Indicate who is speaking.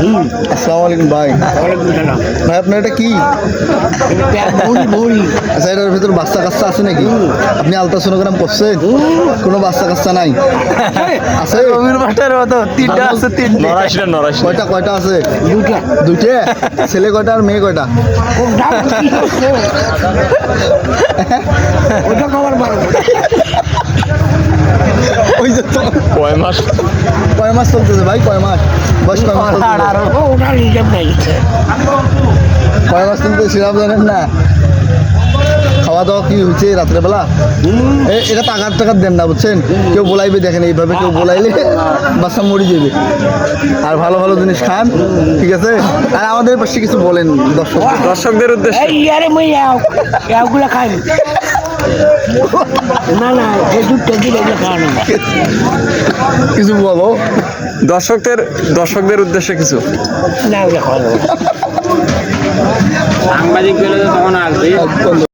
Speaker 1: আসসালামু আলাইকুম ভাই। ভাই আপনার এটা কি? আচ্ছা, এটার ভিতর বাচ্চা কাচ্চা আছে নাকি? আপনি আলট্রাসোনোগ্রাম করছেন? কোনো বাচ্চা কাচ্চা নাই? আছে?
Speaker 2: তিনটা আছে, তিনটা।
Speaker 1: কয়টা কয়টা আছে? দুইটা। ছেলে কয়টা আর মেয়ে কয়টা? ওই যে তো
Speaker 2: কয় মাস?
Speaker 1: কয় মাস চলতেছে ভাই? কয় মাস বয়স? কয় মাস চলতেছে? কয় মাস চলতেছে সেটা জানেন না? খাওয়া দাওয়া কি হচ্ছে রাত্রেবেলা? এটা টাকার টাকার দেন না, বুঝছেন? কেউ বলাইবে, দেখেন এইভাবে কেউ বলাইলে বাচ্চা মরে যাবে। আর ভালো ভালো জিনিস খান, ঠিক আছে? আর আমাদের পাশে কিছু বলেন
Speaker 2: দর্শকদের উদ্দেশ্যে
Speaker 1: কিছু বলো।
Speaker 2: দর্শকদের উদ্দেশ্যে কিছু।
Speaker 3: সাংবাদিক গেলে তখন আসবে।